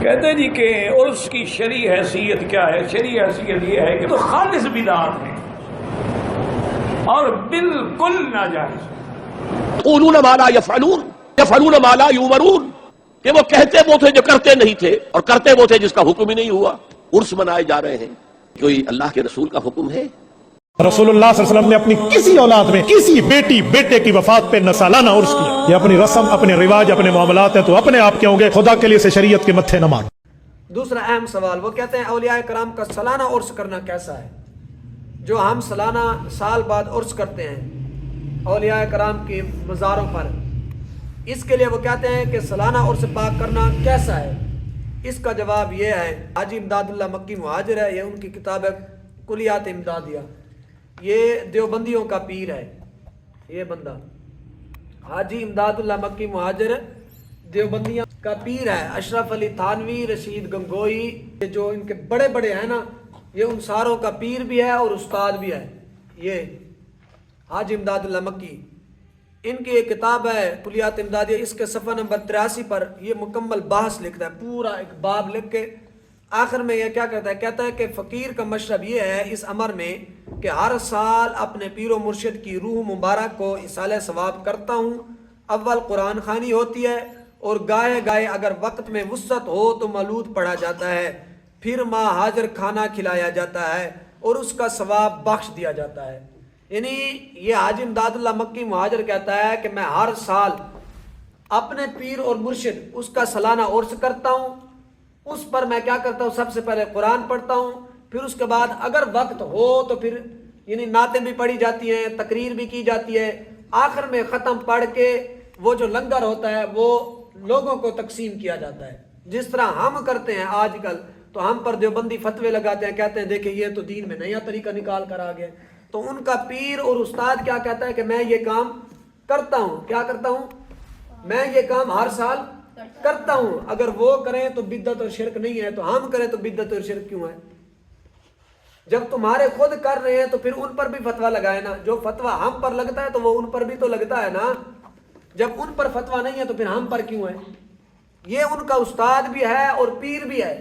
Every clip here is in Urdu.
کہتے ہیں جی کہ عرس کی شرعی حیثیت کیا ہے؟ شرعی حیثیت یہ ہے کہ تو خالص بدعت ہے اور بالکل ناجائز۔ یقولون ما لا یفعلون یفعلون ما لا یؤمرون، کہ وہ کہتے وہ تھے جو کرتے نہیں تھے اور کرتے وہ تھے جس کا حکم ہی نہیں ہوا۔ عرس منائے جا رہے ہیں، کوئی اللہ کے رسول کا حکم ہے؟ رسول اللہ صلی اللہ علیہ وسلم نے اپنی کسی اولاد میں کسی بیٹی بیٹے کی وفات پہ نہ سالانہ عرس کیا۔ یہ اپنی رسم، اپنے رواج، اپنے معاملات ہیں تو اپنے آپ کے ہوں گے، خدا کے لیے سے شریعت کے متھے نہ مار۔ دوسرا اہم سوال، وہ کہتے ہیں اولیاء کرام کا سالانہ عرس کرنا کیسا ہے؟ جو ہم سالانہ سال بعد عرس کرتے ہیں اولیاء کرام کی مزاروں پر، اس کے لیے وہ کہتے ہیں کہ سالانہ عرس پاک کرنا کیسا ہے؟ اس کا جواب یہ ہے، حاجی امداد اللہ مکی مہاجر ہے، یہ ان کی کتاب ہے کلیات امدادیہ، یہ دیوبندیوں کا پیر ہے۔ یہ بندہ حاجی امداد اللہ مکی مہاجر دیوبندیوں کا پیر ہے۔ اشرف علی تھانوی، رشید گنگوئی، یہ جو ان کے بڑے بڑے ہیں نا، یہ ان ساروں کا پیر بھی ہے اور استاد بھی ہے۔ یہ حاجی امداد اللہ مکی، ان کی ایک کتاب ہے کلیات امدادیہ، اس کے صفحہ نمبر 83 پر یہ مکمل بحث لکھتا ہے، پورا ایک باب لکھ کے آخر میں یہ کیا کہتا ہے؟ کہتا ہے کہ فقیر کا مشرب یہ ہے اس امر میں کہ ہر سال اپنے پیر و مرشد کی روح مبارک کو اصالہ ثواب کرتا ہوں۔ اول قرآن خوانی ہوتی ہے اور گائے گائے اگر وقت میں وسعت ہو تو مولود پڑھا جاتا ہے، پھر ماں حاضر کھانا کھلایا جاتا ہے اور اس کا ثواب بخش دیا جاتا ہے۔ یعنی یہ حاجی امداد اللہ مکی مہاجر کہتا ہے کہ میں ہر سال اپنے پیر اور مرشد اس کا سالانہ عرس کرتا ہوں، اس پر میں کیا کرتا ہوں؟ سب سے پہلے قرآن پڑھتا ہوں، پھر اس کے بعد اگر وقت ہو تو پھر یعنی نعتیں بھی پڑھی جاتی ہیں، تقریر بھی کی جاتی ہے، آخر میں ختم پڑھ کے وہ جو لنگر ہوتا ہے وہ لوگوں کو تقسیم کیا جاتا ہے، جس طرح ہم کرتے ہیں آج کل۔ تو ہم پر دیوبندی فتوے لگاتے ہیں، کہتے ہیں دیکھیں یہ تو دین میں نیا طریقہ نکال کر آ گیا۔ تو ان کا پیر اور استاد کیا کہتا ہے کہ میں یہ کام کرتا ہوں۔ کیا کرتا ہوں؟ میں یہ کام ہر سال کرتا ہوں۔ اگر وہ کریں تو بدعت اور شرک نہیں ہے، تو ہم کریں تو بدعت اور شرک کیوں ہے؟ جب تمہارے خود کر رہے ہیں تو پھر ان پر بھی فتویٰ لگائے نا۔ جو فتویٰ ہم پر لگتا ہے تو وہ ان پر بھی تو لگتا ہے نا۔ جب ان پر فتویٰ نہیں ہے تو پھر ہم پر کیوں ہے؟ یہ ان کا استاد بھی ہے اور پیر بھی ہے۔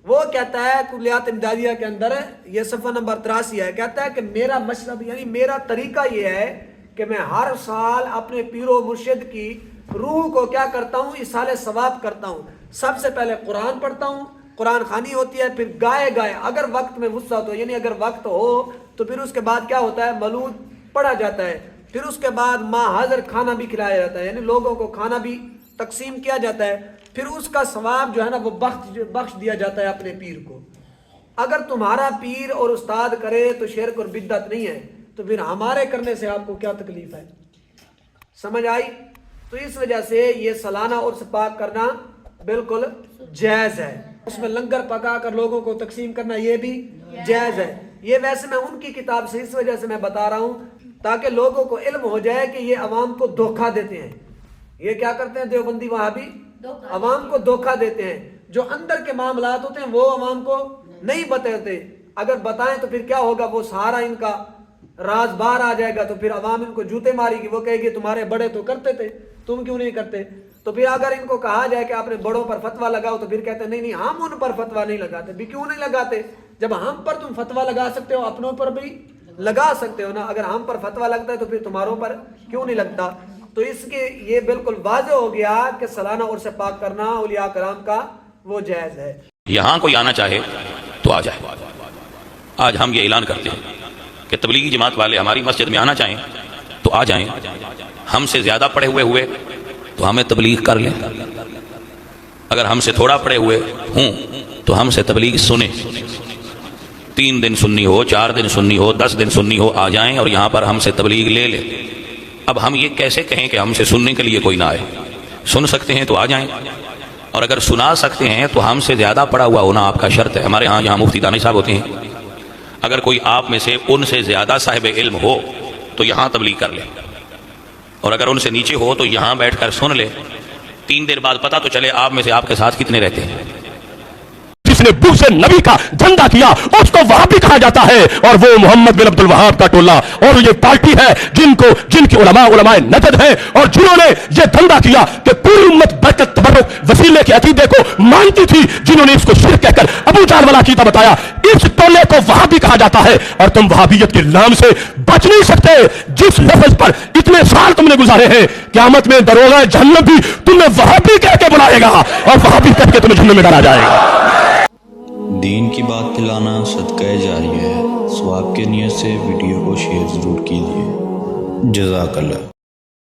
وہ کہتا ہے کلیات امدادیہ کے اندر، یہ صفحہ نمبر 83 ہے، کہتا ہے کہ میرا مشرب یعنی میرا طریقہ یہ ہے کہ میں ہر سال اپنے پیر و مرشد کی روح کو کیا کرتا ہوں؟ اصالہ ثواب کرتا ہوں۔ سب سے پہلے قرآن پڑھتا ہوں، قرآن خوانی ہوتی ہے، پھر گائے گائے اگر وقت میں وسعت ہو، یعنی اگر وقت ہو تو پھر اس کے بعد کیا ہوتا ہے؟ مولود پڑھا جاتا ہے، پھر اس کے بعد ماں حاضر کھانا بھی کھلایا جاتا ہے، یعنی لوگوں کو کھانا بھی تقسیم کیا جاتا ہے، پھر اس کا ثواب جو ہے نا وہ بخش دیا جاتا ہے اپنے پیر کو۔ اگر تمہارا پیر اور استاد کرے تو شرک اور بدعت نہیں ہے، تو پھر ہمارے کرنے سے آپ کو کیا تکلیف ہے؟ سمجھ آئی؟ تو اس وجہ سے یہ سالانہ عرس پاک کرنا بالکل جائز ہے۔ اس میں لنگر پکا کر لوگوں کو تقسیم کرنا یہ بھی جائز ہے۔ یہ ویسے میں ان کی کتاب سے اس وجہ سے میں بتا رہا ہوں تاکہ لوگوں کو علم ہو جائے کہ یہ عوام کو دھوکہ دیتے ہیں۔ یہ کیا کرتے ہیں دیوبندی وہابی؟ عوام کو دھوکہ دیتے ہیں۔ جو اندر کے معاملات ہوتے ہیں وہ عوام کو نہیں بتاتے، اگر بتائیں تو پھر کیا ہوگا؟ وہ سارا ان کا راز باہر آ جائے گا، تو پھر عوام ان کو جوتے مارے گی، وہ کہے گی تمہارے بڑے تو کرتے تھے، تم کیوں نہیں کرتے؟ تو پھر اگر ان کو کہا جائے کہ آپ نے بڑوں پر فتویٰ لگاؤ تو پھر کہتے ہیں نہیں ہم ان پر فتویٰ نہیں لگاتے۔ بھی کیوں نہیں لگاتے؟ جب ہم پر تم فتویٰ لگا سکتے ہو اپنوں پر بھی لگا سکتے ہو نا۔ اگر ہم پر فتویٰ لگتا ہے تو پھر تمہاروں پر کیوں نہیں لگتا؟ تو اس کے یہ بالکل واضح ہو گیا کہ سالانہ عرس پاک کرنا اولیاء کرام کا وہ جائز ہے۔ یہاں کوئی آنا چاہے تو آ جائے۔ آج ہم یہ اعلان کرتے ہیں کہ تبلیغی جماعت والے ہماری مسجد میں آنا چاہیں تو آ جائیں۔ ہم سے زیادہ پڑھے ہوئے تو ہمیں تبلیغ کر لیں، اگر ہم سے تھوڑا پڑھے ہوئے ہوں تو ہم سے تبلیغ سنیں۔ 3 دن سننی ہو، 4 دن سننی ہو، 10 دن سننی ہو، آ جائیں اور یہاں پر ہم سے تبلیغ لے لیں۔ اب ہم یہ کیسے کہیں کہ ہم سے سننے کے لیے کوئی نہ آئے؟ سن سکتے ہیں تو آ جائیں، اور اگر سنا سکتے ہیں تو ہم سے زیادہ پڑھا ہوا ہونا آپ کا شرط ہے۔ ہمارے ہاں جہاں مفتی دانش صاحب ہوتے ہیں، اگر کوئی آپ میں سے ان سے زیادہ صاحب علم ہو تو یہاں تبلیغ کر لے، اور اگر ان سے نیچے ہو تو یہاں بیٹھ کر سن لے۔ 3 دن بعد پتہ تو چلے آپ میں سے آپ کے ساتھ کتنے رہتے ہیں۔ جس جس نے بغض نبی کا دھندا کیا اس کو وہابی کہا جاتا ہے، اور وہ محمد بن عبد الوہاب کا ٹولہ اور یہ پارٹی ہے جن کے علماء نجد ہیں، اور جنہوں نے یہ دھندا کیا کہ پوری امت برکت تبرک وسیلے کے عقیدے کو مانتی تھی، جنہوں نے اس کو شرک کہہ کر ابو جہل والا عقیدہ بتایا، اس ٹولے کو وہابی کہا جاتا ہے۔ اور تم وہابیت کے نام سے بچ نہیں سکتے، جس لفظ پر اتنے سال تم نے گزارے ہیں، قیامت میں دروغہ جہنم بھی تمہیں وہابی کہہ کے بلائے گا اور وہابی کہہ کے تمہیں جہنم میں ڈالا جائے گا۔ دین کی بات پھیلانا صدقہ جاریہ ہے، ثواب کے نیت سے ویڈیو کو شیئر ضرور کیجیے۔ جزاک اللہ۔